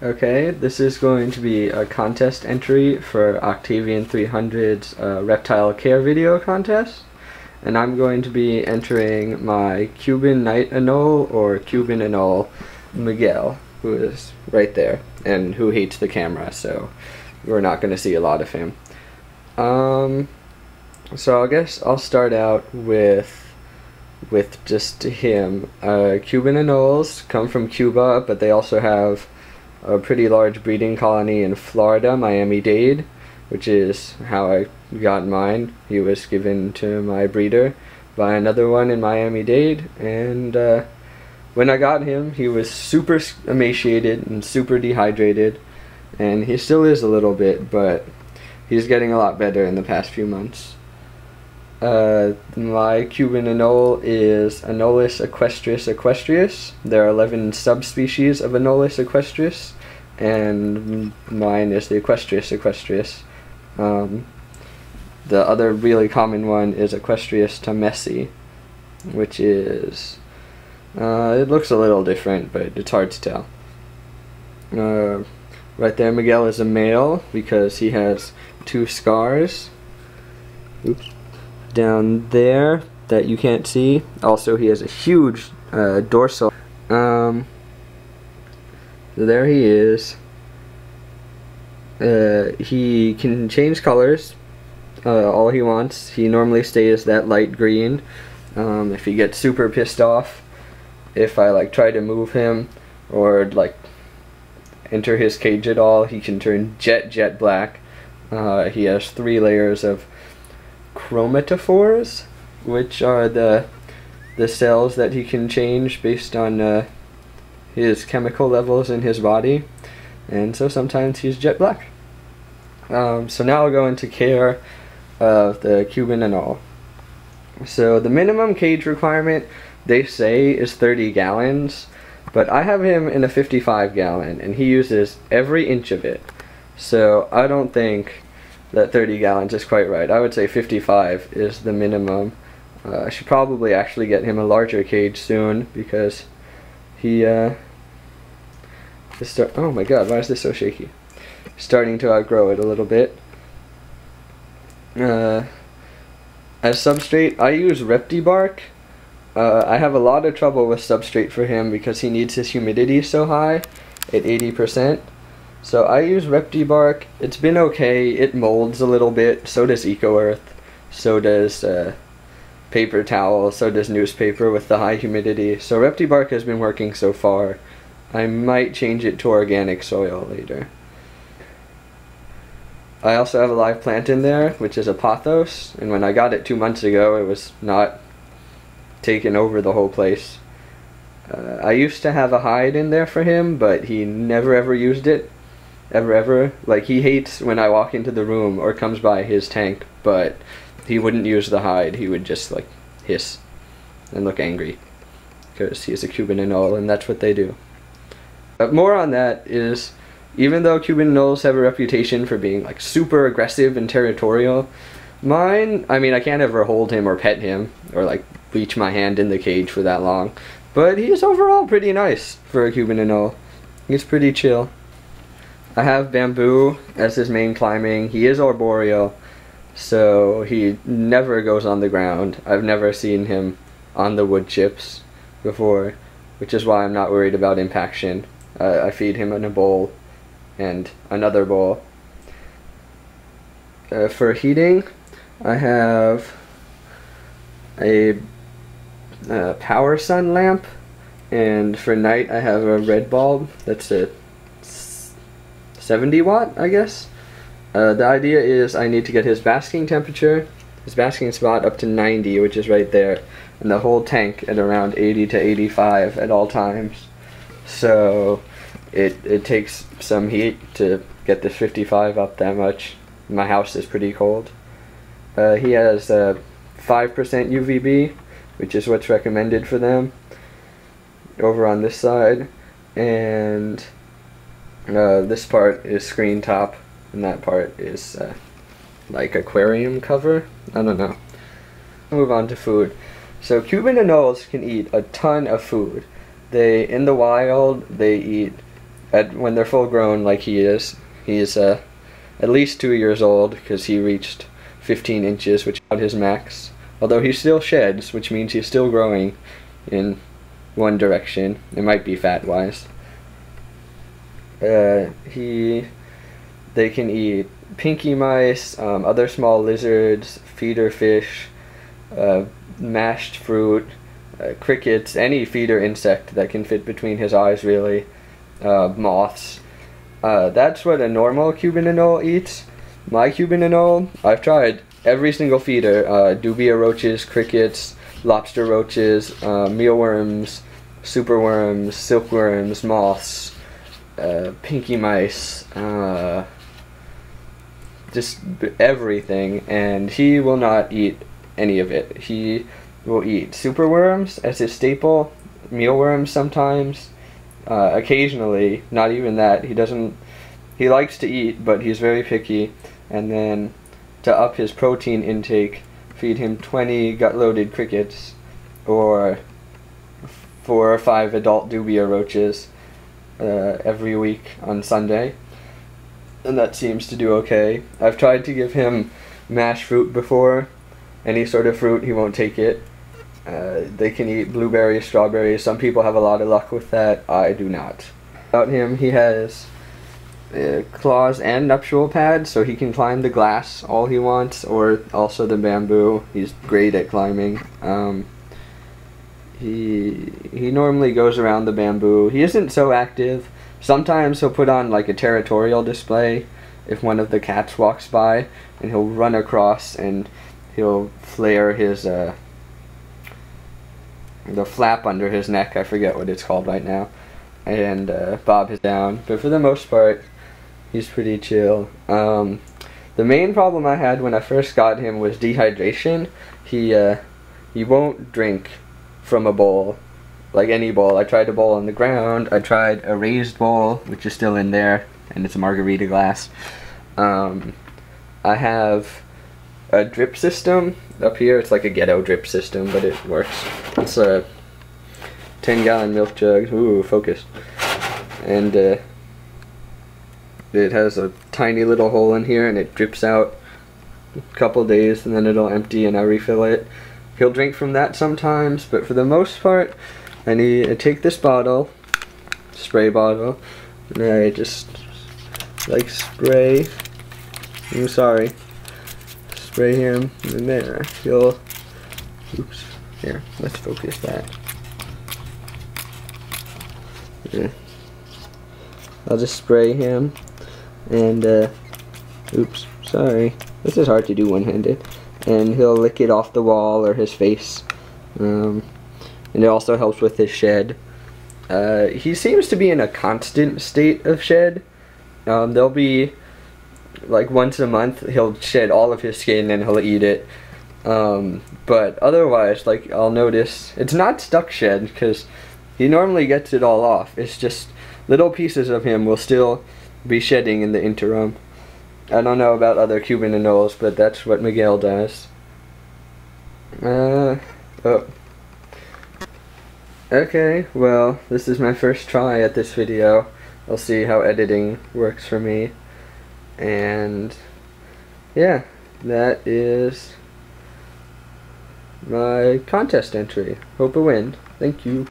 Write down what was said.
Okay, this is going to be a contest entry for Octavian 300's reptile care video contest. And I'm going to be entering my Cuban Night Anole or Cuban Anole Miguel, who is right there and who hates the camera, so we're not going to see a lot of him. So I guess I'll start out with just him. Cuban Anoles come from Cuba, but they also have a pretty large breeding colony in Florida, Miami-Dade, which is how I got mine. He was given to my breeder by another one in Miami-Dade, and when I got him, he was super emaciated and super dehydrated, and he still is a little bit, but he's getting a lot better in the past few months. My Cuban Anole is Anolis equestris equestrius. There are 11 subspecies of Anolis equestris, and mine is the equestris equestrius. The other really common one is Equestrius tomesi, which is, it looks a little different, but it's hard to tell. Right there, Miguel is a male because he has 2 scars. Oops. Down there that you can't see. Also, he has a huge dorsal. So there he is. He can change colors all he wants. He normally stays that light green. If he gets super pissed off, if I try to move him or enter his cage at all, he can turn jet black. He has 3 layers of chromatophores, which are the cells that he can change based on his chemical levels in his body, and so sometimes he's jet black. So now I'll go into care of the Cuban Anole. So the minimum cage requirement, they say, is 30 gallons, but I have him in a 55 gallon and he uses every inch of it, so I don't think that 30 gallons is quite right. I would say 55 is the minimum. I should probably actually get him a larger cage soon because he oh my god, why is this so shaky? Starting to outgrow it a little bit. As substrate, I use Reptibark. I have a lot of trouble with substrate for him because he needs his humidity so high at 80%. So I use Reptibark. It's been okay. It molds a little bit. So does EcoEarth. So does paper towel. So does newspaper with the high humidity. So Reptibark has been working so far. I might change it to organic soil later. I also have a live plant in there, which is a pothos. And when I got it 2 months ago, it was not taking over the whole place. I used to have a hide in there for him, but he never ever used it. Ever. He hates when I walk into the room or comes by his tank, but he wouldn't use the hide. He would just hiss and look angry because he's a Cuban Anole and that's what they do. But more on that is, even though Cuban Anoles have a reputation for being super aggressive and territorial, mine, I mean, I can't ever hold him or pet him or reach my hand in the cage for that long, but he's overall pretty nice for a Cuban Anole. He's pretty chill. I have Bamboo as his main climbing. He is arboreal, so he never goes on the ground. I've never seen him on the wood chips before, which is why I'm not worried about impaction. I feed him in a bowl and another bowl. For heating, I have a power sun lamp, and for night I have a red bulb that's a 70 watt, I guess. The idea is I need to get his basking temperature, his basking spot up to 90, which is right there, and the whole tank at around 80 to 85 at all times. So it takes some heat to get this 55 up that much. My house is pretty cold. He has 5% UVB, which is what's recommended for them over on this side, and this part is screen top, and that part is aquarium cover. I don't know. Move on to food. So Cuban Anoles can eat a ton of food. In the wild, they eat when they're full grown like he is, he's at least 2 years old because he reached 15 inches, which is his max. Although he still sheds, which means he's still growing in one direction. It might be fat-wise. They can eat pinky mice, other small lizards, feeder fish, mashed fruit, crickets, any feeder insect that can fit between his eyes, really. Moths. That's what a normal Cuban Anole eats. My Cuban Anole, I've tried every single feeder. Dubia roaches, crickets, lobster roaches, mealworms, superworms, silkworms, moths, pinky mice, just everything, and he will not eat any of it. He will eat superworms as his staple, mealworms sometimes, occasionally, not even that. He likes to eat, but he's very picky. And then to up his protein intake, feed him 20 gut-loaded crickets or 4 or 5 adult dubia roaches every week on Sunday, and that seems to do okay. I've tried to give him mashed fruit before. Any sort of fruit, he won't take it. They can eat blueberries, strawberries. Some people have a lot of luck with that. I do not. About him, he has claws and nuptial pads, so he can climb the glass all he wants, or also the bamboo. He's great at climbing. He normally goes around the bamboo. He isn't so active. Sometimes he'll put on like a territorial display if one of the cats walks by, and he'll run across and he'll flare his the flap under his neck, I forget what it's called right now, and bob his down. But for the most part, he's pretty chill. The main problem I had when I first got him was dehydration. He won't drink from a bowl, like any bowl. I tried a bowl on the ground. I tried a raised bowl, which is still in there, and it's a margarita glass. I have a drip system up here. It's like a ghetto drip system, but it works. It's a 10-gallon milk jug. Ooh, focus. And it has a tiny little hole in here, and it drips out a couple days, and then it'll empty, and I refill it. He'll drink from that sometimes, but for the most part, I take this bottle, spray bottle, and I just like spray. I'm sorry. Spray him in there. He'll. Oops. Here, let's focus that. Yeah. I'll just spray him, and oops, sorry. This is hard to do one-handed. And he'll lick it off the wall or his face. And it also helps with his shed. He seems to be in a constant state of shed. There'll be like once a month he'll shed all of his skin and he'll eat it. But otherwise, like, I'll notice it's not stuck shed because he normally gets it all off. It's just little pieces of him will still be shedding in the interim. I don't know about other Cuban Anoles, but that's what Miguel does. Oh. Okay, well, this is my first try at this video. I'll see how editing works for me. And yeah, that is my contest entry. Hope I win. Thank you.